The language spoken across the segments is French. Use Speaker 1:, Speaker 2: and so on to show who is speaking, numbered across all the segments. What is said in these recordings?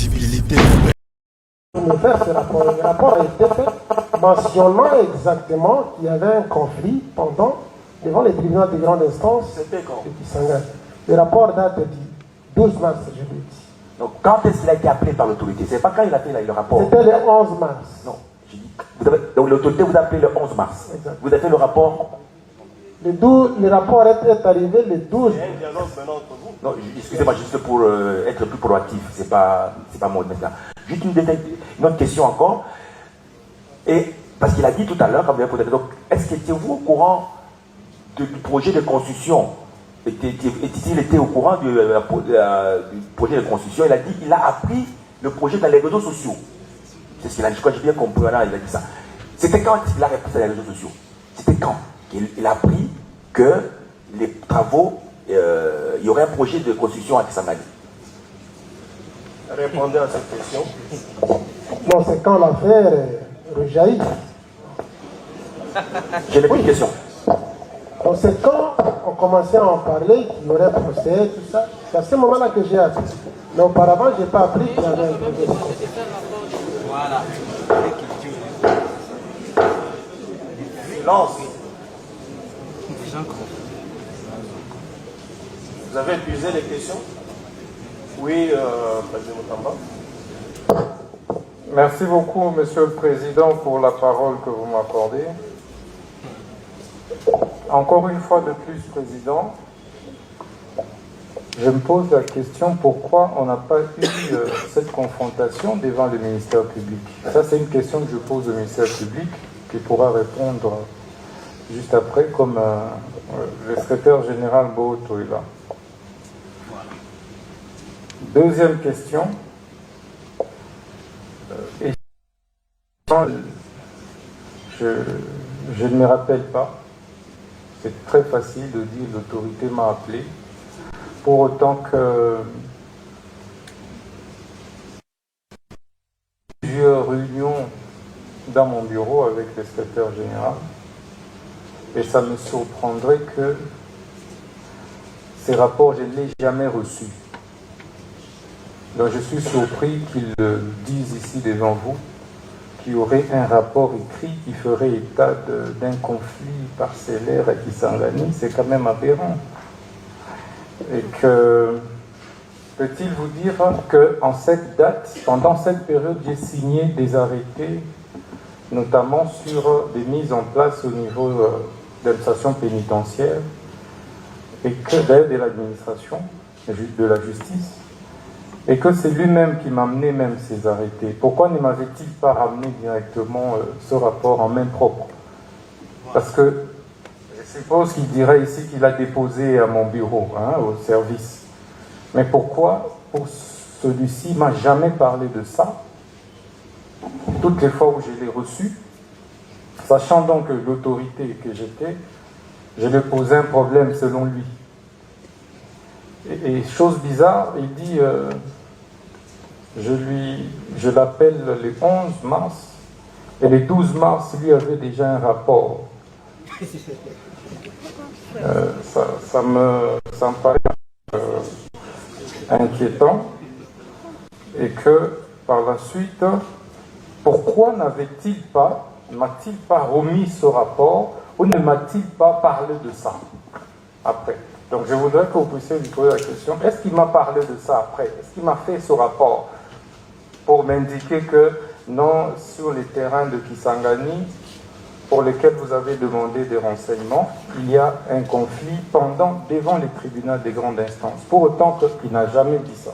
Speaker 1: civilité.
Speaker 2: Faire ce rapport. Le rapport a été fait mentionnant exactement qu'il y avait un conflit devant les tribunaux de grande instance de Kisangani. Le rapport date du 12 mars, je l'ai dit.
Speaker 3: Donc quand est-ce qu'il a été appelé par l'autorité? C'est pas quand il a fait le rapport.
Speaker 2: C'était le 11 mars.
Speaker 3: Non, je dis, donc l'autorité vous a appelé le 11 mars.
Speaker 2: Exact.
Speaker 3: Vous avez fait le rapport.
Speaker 2: Le rapport est arrivé le 12 mars.
Speaker 3: Non, excusez-moi, juste pour être plus proactif, c'est pas moi maintenant. Juste une autre question encore. Et parce qu'il a dit tout à l'heure, donc, est-ce que étiez-vous au courant du projet de construction? Il était au courant du projet de construction. Il a dit qu'il a appris le projet dans les réseaux sociaux. C'est ce qu'il a dit. Je crois que j'ai bien compris. Voilà, il a dit ça. C'était quand il a répondu dans les réseaux sociaux? C'était quand il a appris que les travaux, il y aurait un projet de construction à Kisangani?
Speaker 4: Répondez à cette question.
Speaker 2: Non, c'est quand l'affaire rejaillit.
Speaker 3: Je n'ai plus de question.
Speaker 2: Donc c'est quand on commençait à en parler, qu'il y aurait procès, tout ça. C'est à ce moment-là que j'ai appris. Mais auparavant, je n'ai pas appris qu'il y avait un projet de procès.
Speaker 5: Voilà.
Speaker 4: Silence. Vous avez épuisé les questions? Oui, Président Mutamba.
Speaker 6: Merci beaucoup, Monsieur le Président, pour la parole que vous m'accordez. Encore une fois de plus, Président, je me pose la question pourquoi on n'a pas eu cette confrontation devant le ministère public. Ça, c'est une question que je pose au ministère public, qui pourra répondre juste après, comme le secrétaire général Boto est là. Deuxième question. Je ne me rappelle pas. C'est très facile de dire l'autorité m'a appelé. Pour autant que plusieurs réunions dans mon bureau avec le secrétaire général, et ça me surprendrait que ces rapports, je ne les ai jamais reçus. Donc je suis surpris qu'ils disent ici devant vous qu'il y aurait un rapport écrit qui ferait état d'un conflit parcellaire à Kisangani. C'est quand même aberrant. Et que peut-il vous dire qu'en cette date, pendant cette période, j'ai signé des arrêtés, notamment sur des mises en place au niveau de l'administration pénitentiaire, et que d'ailleurs de l'administration, de la justice, et que c'est lui-même qui m'a amené même ces arrêtés. Pourquoi ne m'avait-il pas ramené directement ce rapport en main propre? Parce que je suppose qu'il dirait ici qu'il a déposé à mon bureau, au service. Mais pourquoi, pour celui-ci, il ne m'a jamais parlé de ça? Toutes les fois où je l'ai reçu, sachant donc que l'autorité que j'étais, je lui posais un problème selon lui. Et chose bizarre, il dit, je l'appelle le 11 mars, et le 12 mars, lui avait déjà un rapport. Ça me paraît inquiétant, et que par la suite, pourquoi m'a-t-il pas remis ce rapport, ou ne m'a-t-il pas parlé de ça après? Donc je voudrais que vous puissiez lui poser la question, est-ce qu'il m'a parlé de ça après? Est-ce qu'il m'a fait ce rapport pour m'indiquer que non, sur les terrains de Kisangani, pour lesquels vous avez demandé des renseignements, il y a un conflit devant les tribunaux des grandes instances, pour autant qu'il n'a jamais dit ça.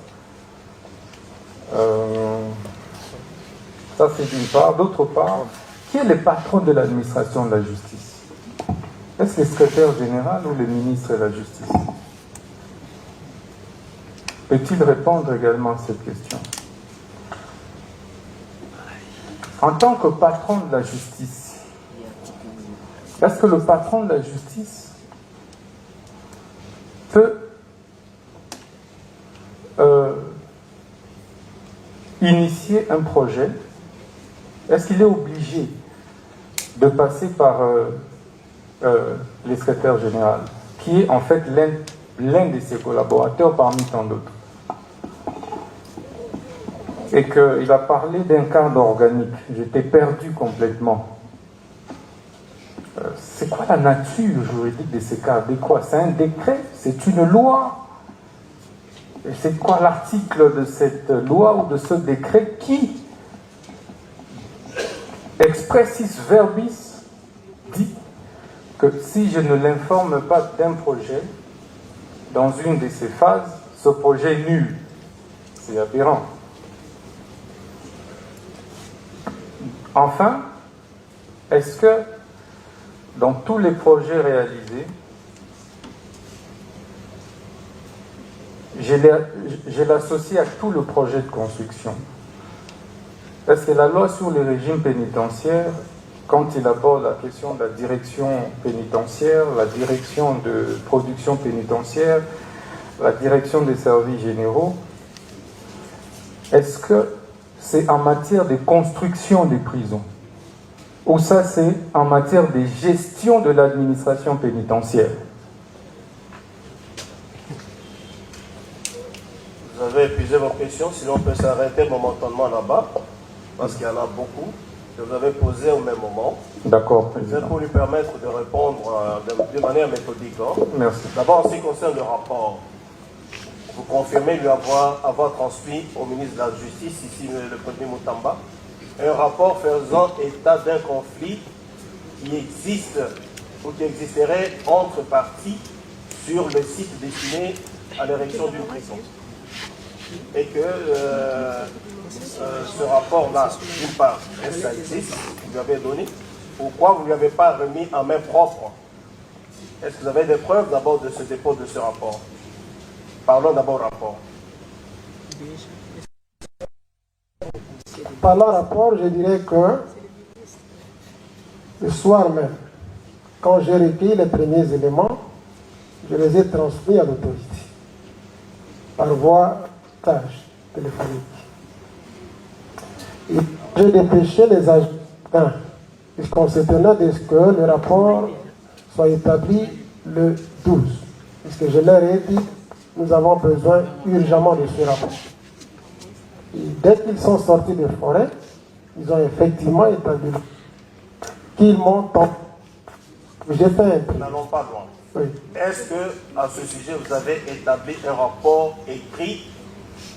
Speaker 6: Ça c'est d'une part. D'autre part, qui est le patron de l'administration de la justice? Est-ce le secrétaire général ou le ministre de la Justice? Peut-il répondre également à cette question? En tant que patron de la justice, est-ce que le patron de la justice peut initier un projet? Est-ce qu'il est obligé de passer par le secrétaire général, qui est en fait l'un de ses collaborateurs parmi tant d'autres? et qu'il a parlé d'un cadre organique. J'étais perdu complètement. C'est quoi la nature juridique de ces cadres? De quoi? C'est un décret? C'est une loi? Et c'est quoi l'article de cette loi ou de ce décret qui, expressis verbis, dit que si je ne l'informe pas d'un projet dans une de ces phases, ce projet est nul? C'est aberrant. Enfin, est-ce que dans tous les projets réalisés, je l'associe à tout le projet de construction? Parce que la loi sur le régime pénitentiaire, quand il aborde la question de la direction pénitentiaire, la direction de production pénitentiaire, la direction des services généraux, est-ce que c'est en matière de construction des prisons? Ou ça, c'est en matière de gestion de l'administration pénitentiaire?
Speaker 4: Vous avez épuisé vos questions, sinon on peut s'arrêter momentanément là-bas, parce qu'il y en a beaucoup que vous avez posées au même moment.
Speaker 6: D'accord,
Speaker 4: C'est
Speaker 6: président.
Speaker 4: pour lui permettre de répondre de manière méthodique.
Speaker 6: Merci.
Speaker 4: D'abord, en ce qui concerne le rapport, vous confirmez lui avoir transmis au ministre de la Justice, ici le premier Moutamba, un rapport faisant état d'un conflit qui existe ou qui existerait entre parties sur le site destiné à l'érection d'une prison. Et que ce rapport-là, d'une part, est-ce que ça existe, vous lui avez donné, pourquoi vous ne lui avez pas remis en main propre? Est-ce que vous avez des preuves d'abord de ce dépôt de ce rapport? Parlons d'abord rapport.
Speaker 2: Par le rapport, je dirais que le soir même, quand j'ai recueilli les premiers éléments, je les ai transmis à l'autorité par voie téléphonique. Et j'ai dépêché les agents, puisqu'on s'étonnait de ce que le rapport soit établi le 12. Puisque je leur ai dit, nous avons besoin urgemment de ce rapport. Et dès qu'ils sont sortis de forêt, ils ont effectivement établi qu'ils m'ont tenté. J'ai fait un prix.
Speaker 4: N'allons pas loin.
Speaker 2: Oui.
Speaker 4: Est-ce que, à ce sujet, vous avez établi un rapport écrit,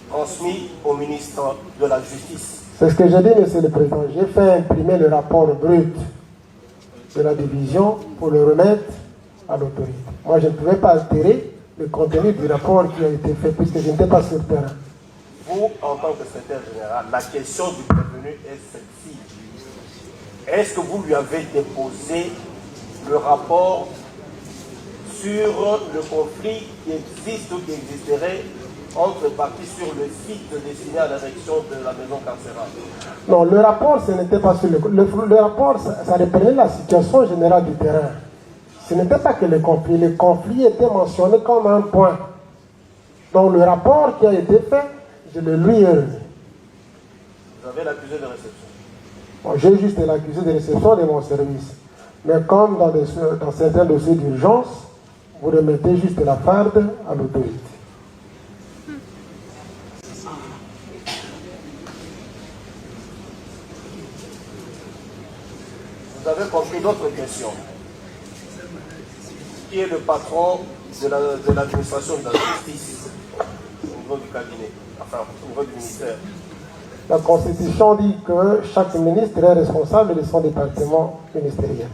Speaker 4: transmis au ministre de la Justice?
Speaker 2: C'est ce que j'ai dit, Monsieur le Président. J'ai fait imprimer le rapport brut de la division pour le remettre à l'autorité. Moi, je ne pouvais pas altérer le contenu du rapport qui a été fait, puisque je n'étais pas sur le terrain.
Speaker 4: Vous, en tant que secrétaire général, la question du prévenu est celle-ci. Est-ce que vous lui avez déposé le rapport sur le conflit qui existe ou qui existerait entre parties sur le site destiné à l'érection de la maison carcérale?
Speaker 2: Non, le rapport, ce n'était pas sur le rapport, ça reprenait la situation générale du terrain. Ce n'était pas que le conflit était mentionné comme un point. Donc le rapport qui a été fait, je le lui ai remis.
Speaker 4: Vous avez l'accusé de réception.
Speaker 2: Bon, j'ai juste l'accusé de réception de mon service. Mais comme dans certains dossiers d'urgence, vous remettez juste la farde à l'autorité.
Speaker 4: Vous avez compris d'autres questions. Qui est le patron de l'administration de la justice au niveau du cabinet, enfin au niveau du ministère?
Speaker 2: La Constitution dit que chaque ministre est responsable de son département ministériel.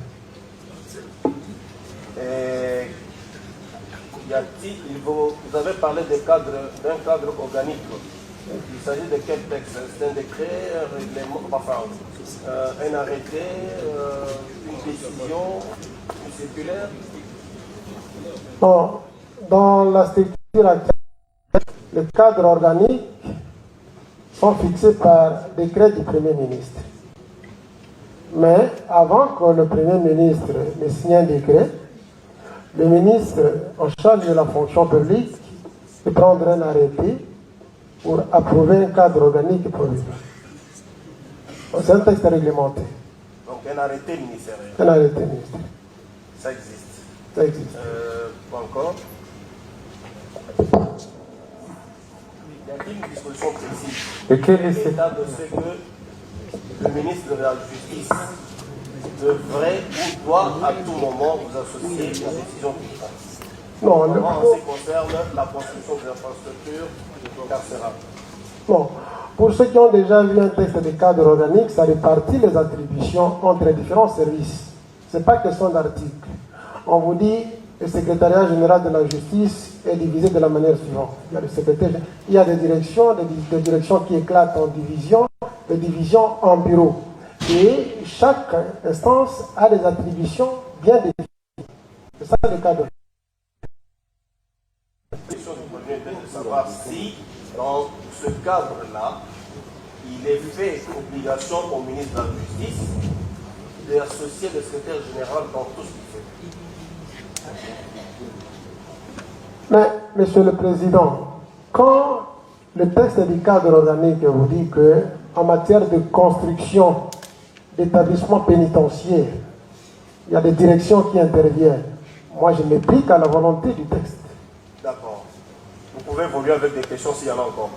Speaker 4: Et vous avez parlé d'un cadre organique. Il s'agit de quel texte? C'est un décret, un règlement, enfin, un arrêté, une décision, une circulaire?
Speaker 2: Bon, dans la structure actuelle, les cadres organiques sont fixés par décret du Premier ministre. Mais avant que le Premier ministre ne signe un décret, le ministre en charge de la fonction publique peut prendre un arrêté pour approuver un cadre organique provisoire. C'est un texte réglementé.
Speaker 4: Donc un arrêté ministériel.
Speaker 2: Un arrêté ministériel.
Speaker 4: Ça existe.
Speaker 2: Ça existe.
Speaker 4: Pas encore. une disposition précise.
Speaker 6: Et quel est
Speaker 4: L'état de ce que le ministre de la Justice devrait ou doit à tout moment vous associer aux décisions qu'il prend.
Speaker 2: Non,
Speaker 4: En ce qui concerne la construction des infrastructures carcérales.
Speaker 2: bon, pour ceux qui ont déjà vu un texte de cadre organique, ça répartit les attributions entre les différents services. Ce n'est pas question d'article. On vous dit le secrétariat général de la justice est divisé de la manière suivante. Il y a le secrétaire, il y a des directions qui éclatent en divisions, des divisions en bureaux. Et chaque instance a des attributions bien définies. C'est ça le cadre.
Speaker 4: La question de savoir si, dans ce cadre-là, il est fait obligation au ministre de la Justice d'associer le secrétaire général dans tout ce qu'il fait.
Speaker 2: Mais, Monsieur le Président, quand le texte du cadre organique vous dit qu'en matière de construction d'établissements pénitentiaires, il y a des directions qui interviennent, moi je m'applique à la volonté du texte.
Speaker 4: D'accord. Vous pouvez évoluer avec des questions s'il y en a encore.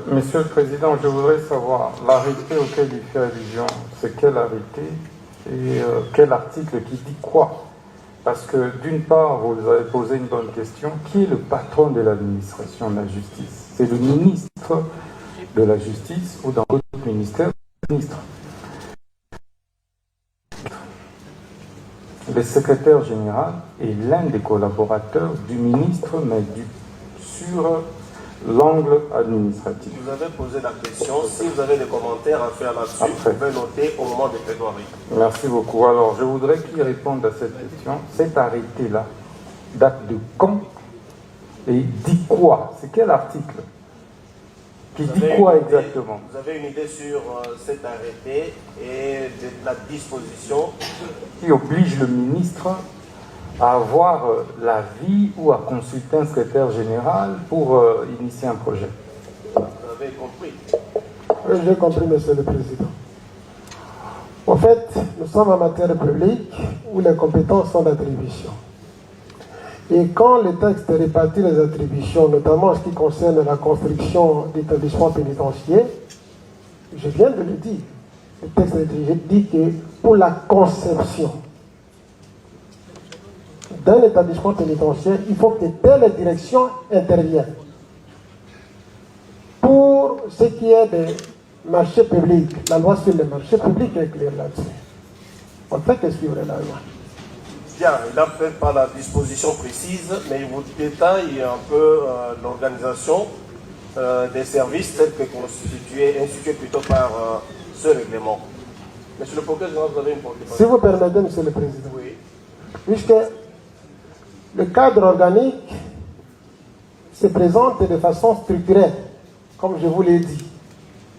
Speaker 6: Monsieur le Président, je voudrais savoir l'arrêté auquel il fait allusion, c'est quel arrêté et quel article qui dit quoi? Parce que d'une part, vous avez posé une bonne question, qui est le patron de l'administration de la justice? C'est le ministre de la Justice ou dans d'autres ministères, le ministre. Le secrétaire général est l'un des collaborateurs du ministre, mais sur l'angle administratif.
Speaker 4: Vous avez posé la question. Si vous avez des commentaires à faire là-dessus, vous pouvez noter au moment des plaidoiries.
Speaker 6: Merci beaucoup. Alors, je voudrais qu'il réponde à cette question. Cet arrêté-là date de quand et dit quoi? C'est quel article qui dit quoi exactement?
Speaker 4: Vous avez une idée sur cet arrêté et de la disposition
Speaker 6: qui oblige le ministre à avoir l'avis ou à consulter un secrétaire général pour initier un projet.
Speaker 4: Vous avez compris?
Speaker 2: Oui, j'ai compris, Monsieur le Président. En fait, nous sommes en matière publique où les compétences sont d'attribution. Et quand le texte répartit les attributions, notamment en ce qui concerne la construction d'établissements pénitentiaires, je viens de le dire, le texte dit que pour la conception d'un établissement pénitentiaire, il faut que telle direction intervienne. Pour ce qui est des marchés publics, la loi sur les marchés publics est claire là-dessus. On ne fait que suivre la loi.
Speaker 4: Bien, il n'a peut-être pas la disposition précise, mais il vous détaille un peu l'organisation des services tels que institués plutôt par ce règlement. Monsieur le procureur, vous avez une porte-parole.
Speaker 2: Si vous permettez, Monsieur le Président.
Speaker 4: Oui.
Speaker 2: Puisque le cadre organique se présente de façon structurelle, comme je vous l'ai dit.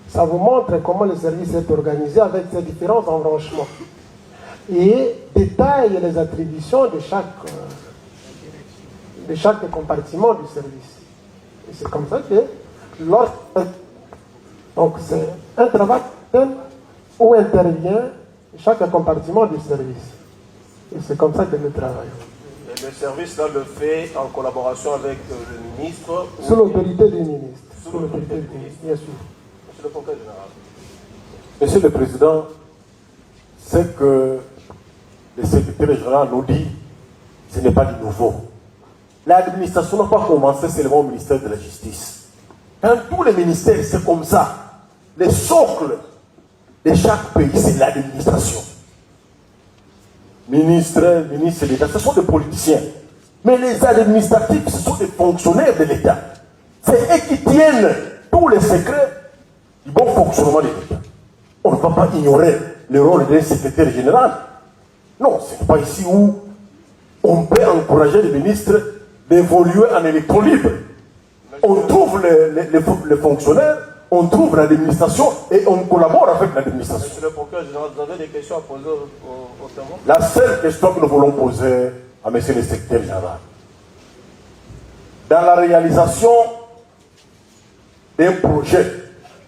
Speaker 2: Ça vous montre comment le service est organisé avec ses différents embranchements. Et détaille les attributions de chaque compartiment du service. Et c'est comme ça que donc c'est un travail où intervient chaque compartiment du service. Et c'est comme ça que nous travaillons.
Speaker 4: Et le service là le fait en collaboration avec le ministre.
Speaker 2: Sous l'autorité du ministre.
Speaker 4: Sous l'autorité du ministre.
Speaker 2: Bien sûr.
Speaker 4: Monsieur le procureur général.
Speaker 1: Monsieur le Président, c'est que le secrétaire général nous dit, ce n'est pas du nouveau. L'administration n'a pas commencé seulement au ministère de la Justice. Dans tous les ministères, c'est comme ça. Le socle de chaque pays, c'est l'administration. Ministre d'État, ce sont des politiciens. Mais les administratifs, ce sont des fonctionnaires de l'État. C'est eux qui tiennent tous les secrets du bon fonctionnement de l'État. On ne va pas ignorer le rôle d'un secrétaire général. Non, ce n'est pas ici où on peut encourager les ministres d'évoluer en électron libre. On trouve les fonctionnaires, on trouve l'administration et on collabore avec l'administration.
Speaker 4: Monsieur le procureur général, vous avez des questions à poser au témoin?
Speaker 1: La seule question que nous voulons poser à monsieur le secrétaire général, dans la réalisation d'un projet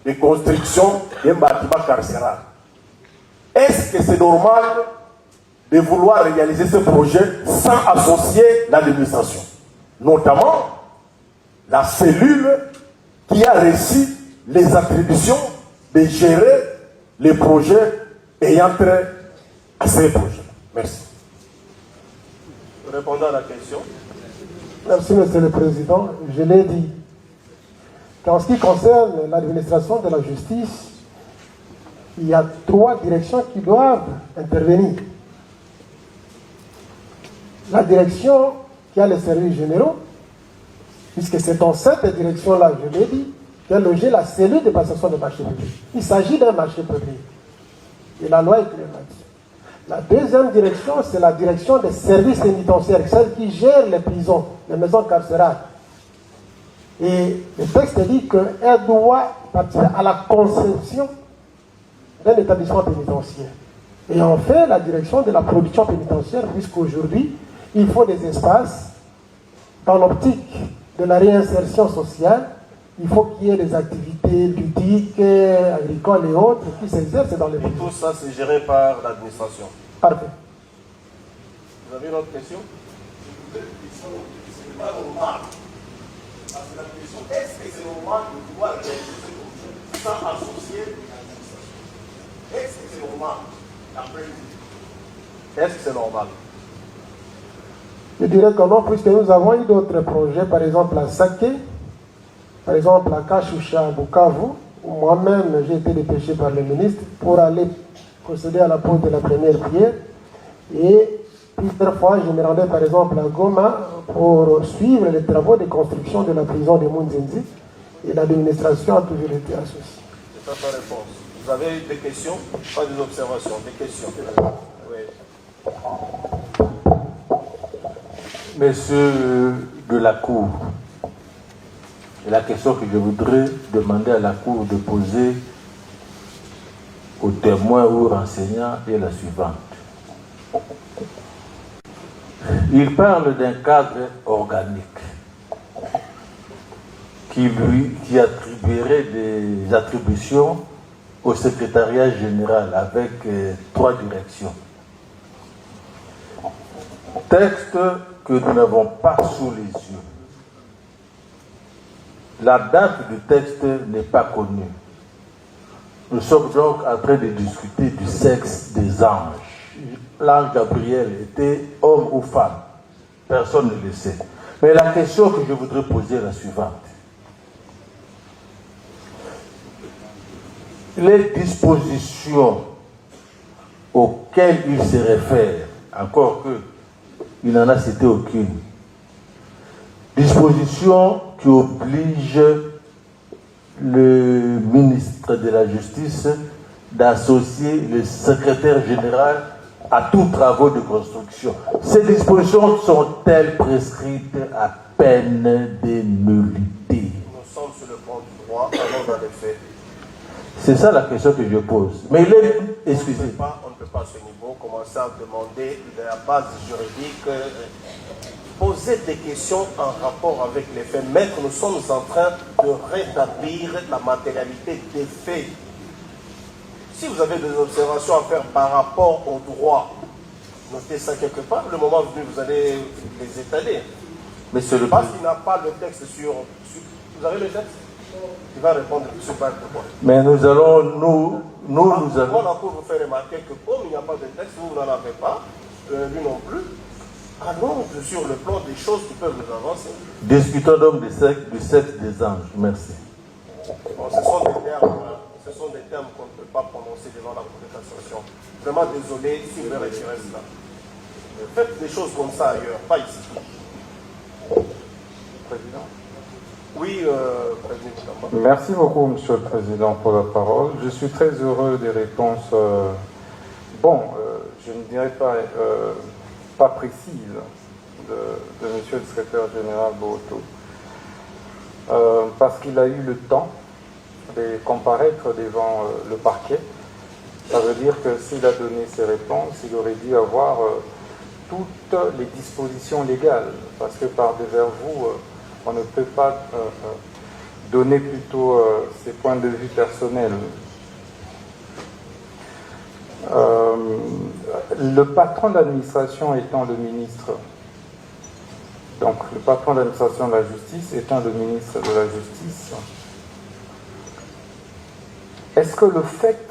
Speaker 1: de construction d'un bâtiment carcéral, est-ce que c'est normal de vouloir réaliser ce projet sans associer l'administration? Notamment la cellule qui a reçu les attributions de gérer les projets ayant trait à ces projets. Merci.
Speaker 4: Répondant à la question.
Speaker 2: Merci, Monsieur le Président. Je l'ai dit. En ce qui concerne l'administration de la justice, il y a 3 directions qui doivent intervenir. La direction qui a les services généraux, puisque c'est dans cette direction-là, je l'ai dit, qu'est logée la cellule de passation de marché public. Il s'agit d'un marché public. Et la loi est claire là-dessus. La deuxième direction, c'est la direction des services pénitentiaires, celle qui gère les prisons, les maisons carcérales. Et le texte dit qu'elle doit participer à la conception d'un établissement pénitentiaire. Et on fait la direction de la production pénitentiaire, puisqu'aujourd'hui, il faut des espaces dans l'optique de la réinsertion sociale. Il faut qu'il y ait des activités ludiques, agricoles et autres qui s'exercent dans les
Speaker 4: Et
Speaker 2: prisons.
Speaker 4: tout ça, c'est géré par l'administration.
Speaker 2: Parfait.
Speaker 4: Vous avez une autre question?
Speaker 1: C'est pas normal. Parce que la question, est-ce que c'est normal de pouvoir réaliser sans associer l'administration? Est-ce que c'est normal d'après vous?
Speaker 4: Est-ce que c'est normal?
Speaker 2: Je dirais que non, puisque nous avons eu d'autres projets, par exemple à Saké, par exemple à Kachoucha, à Bukavu, où moi-même j'ai été dépêché par le ministre pour aller procéder à la pose de la première pierre. Et plusieurs fois, je me rendais par exemple à Goma pour suivre les travaux de construction de la prison de Munzinzi. Et l'administration a toujours été associée.
Speaker 4: C'est ça ta réponse. Vous avez des questions? Pas des observations, des questions. Oui.
Speaker 5: Messieurs de la Cour, la question que je voudrais demander à la Cour de poser aux témoins ou aux renseignants est la suivante. Il parle d'un cadre organique qui attribuerait des attributions au secrétariat général avec 3 directions. Texte que nous n'avons pas sous les yeux. La date du texte n'est pas connue. Nous sommes donc en train de discuter du sexe des anges. L'ange Gabriel était homme ou femme. Personne ne le sait. Mais la question que je voudrais poser est la suivante. Les dispositions auxquelles il se réfère, encore que il n'en a cité aucune. Disposition qui oblige le ministre de la Justice d'associer le secrétaire général à tous travaux de construction. Ces dispositions sont-elles prescrites à peine de nullité?
Speaker 4: Nous sommes sur le plan du droit, allons dans les faits.
Speaker 5: C'est ça la question que je pose. Mais il est... Excusez.
Speaker 4: On ne peut pas à ce niveau commencer à demander la base juridique, poser des questions en rapport avec les faits. Mais nous sommes en train de rétablir la matérialité des faits. Si vous avez des observations à faire par rapport au droit, notez ça quelque part. Le moment venu, vous allez les étaler.
Speaker 5: Monsieur le
Speaker 4: Parce qu'il n'a pas le texte sur... Vous avez le texte? Il va répondre sur pas de quoi.
Speaker 5: Mais nous allons, nous
Speaker 4: Moi,
Speaker 5: allons...
Speaker 4: la Cour vous fait remarquer que comme il n'y a pas de texte, vous n'en avez pas, lui non plus, allons sur le plan des choses qui peuvent nous avancer.
Speaker 5: Discutons donc du sexe des anges. Merci.
Speaker 4: Bon, ce sont des termes qu'on ne peut pas prononcer devant la Cour de cassation. Vraiment désolé si vous voulez retirer cela. Faites des choses comme ça ailleurs, pas ici.
Speaker 6: Président.
Speaker 4: Oui, Président.
Speaker 6: Merci beaucoup, Monsieur le Président, pour la parole. Je suis très heureux des réponses, je ne dirais pas précises de Monsieur le Secrétaire général Boto, parce qu'il a eu le temps de comparaître devant le parquet. Ça veut dire que s'il a donné ses réponses, il aurait dû avoir toutes les dispositions légales, parce que par devers vous, on ne peut pas donner plutôt ses points de vue personnels. Le patron d'administration étant le ministre, Donc, le patron de l'administration de la justice étant le ministre de la Justice, est-ce que le fait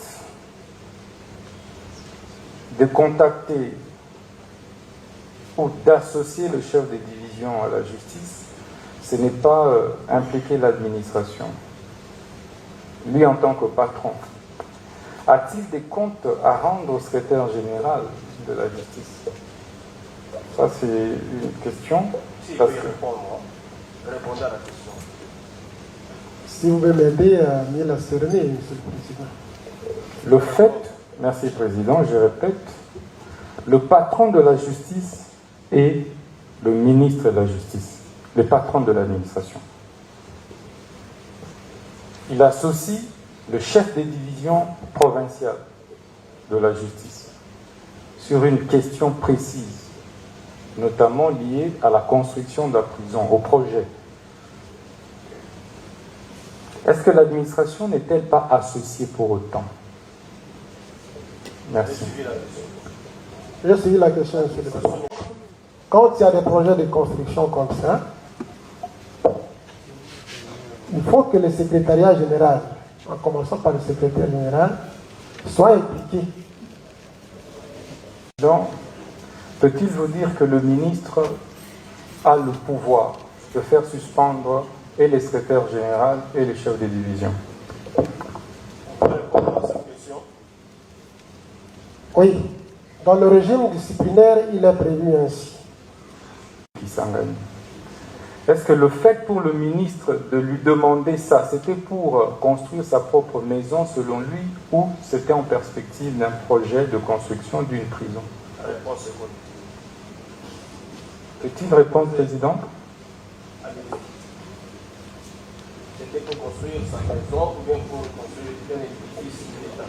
Speaker 6: de contacter ou d'associer le chef de division à la justice, ce n'est pas impliquer l'administration, lui en tant que patron? A-t-il des comptes à rendre au secrétaire général de la justice? Ça, c'est une question.
Speaker 4: Si je peux y répondre, moi. Répondez à la question.
Speaker 2: Si vous pouvez m'aider à mieux la cerner, Monsieur le Président.
Speaker 6: Le fait, merci Président, je répète, le patron de la justice est le ministre de la Justice, le patron de l'administration. Il associe le chef des divisions provinciales de la justice sur une question précise, notamment liée à la construction de la prison, au projet. Est-ce que l'administration n'est-elle pas associée pour autant? Merci.
Speaker 2: J'ai suivi la question, Monsieur le Président. Quand il y a des projets de construction comme ça, il faut que le secrétariat général, en commençant par le secrétaire général, soit impliqué.
Speaker 6: Donc, peut-il vous dire que le ministre a le pouvoir de faire suspendre et les secrétaires généraux et les chefs de division?
Speaker 4: On va répondre à cette question.
Speaker 2: Oui, dans le régime disciplinaire, il est prévu ainsi.
Speaker 6: Qui s'engage. Est-ce que le fait pour le ministre de lui demander ça, c'était pour construire sa propre maison selon lui, ou c'était en perspective d'un projet de construction d'une prison?
Speaker 4: La réponse est bonne.
Speaker 6: Peut-il répondre, Président?
Speaker 4: C'était pour construire sa maison ou bien pour construire un édifice de l'État?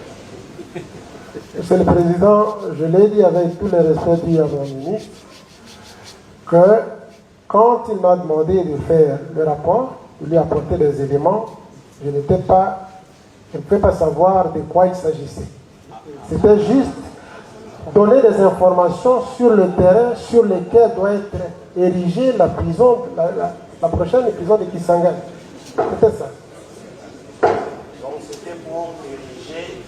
Speaker 2: Monsieur le Président, je l'ai dit avec tout le respect dû à mon ministre, que quand il m'a demandé de faire le rapport, de lui apporter des éléments, je ne pouvais pas savoir de quoi il s'agissait. C'était juste donner des informations sur le terrain sur lequel doit être érigée la prison, la prochaine prison de Kisangani. C'était ça.
Speaker 4: Donc c'était pour ériger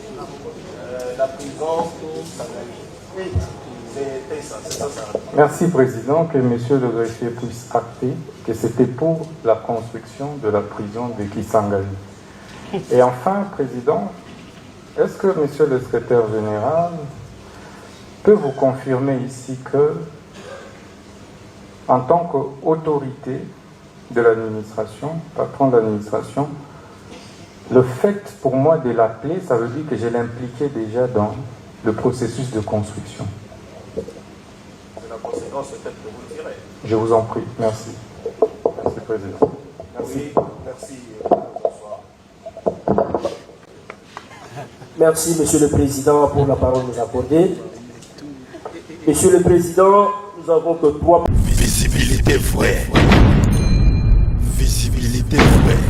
Speaker 4: la prison de Kisangani. Oui, c'était ça, c'est ça.
Speaker 6: Merci, Président, que Monsieur le greffier puisse acter que c'était pour la construction de la prison de Kisangani. Et enfin, Président, est-ce que Monsieur le secrétaire général peut vous confirmer ici que, en tant qu'autorité de l'administration, patron de l'administration, le fait pour moi de l'appeler, ça veut dire que je l'impliquais déjà dans le processus de construction?
Speaker 4: C'est la conséquence peut-être que vous le direz.
Speaker 6: Je vous en prie. Merci. Merci, Président.
Speaker 4: Merci. Merci. Bonsoir.
Speaker 7: Merci, Monsieur le Président, pour la parole nous accordée. Monsieur le Président, nous avons que 3...
Speaker 8: Visibilité vraie. Visibilité vraie.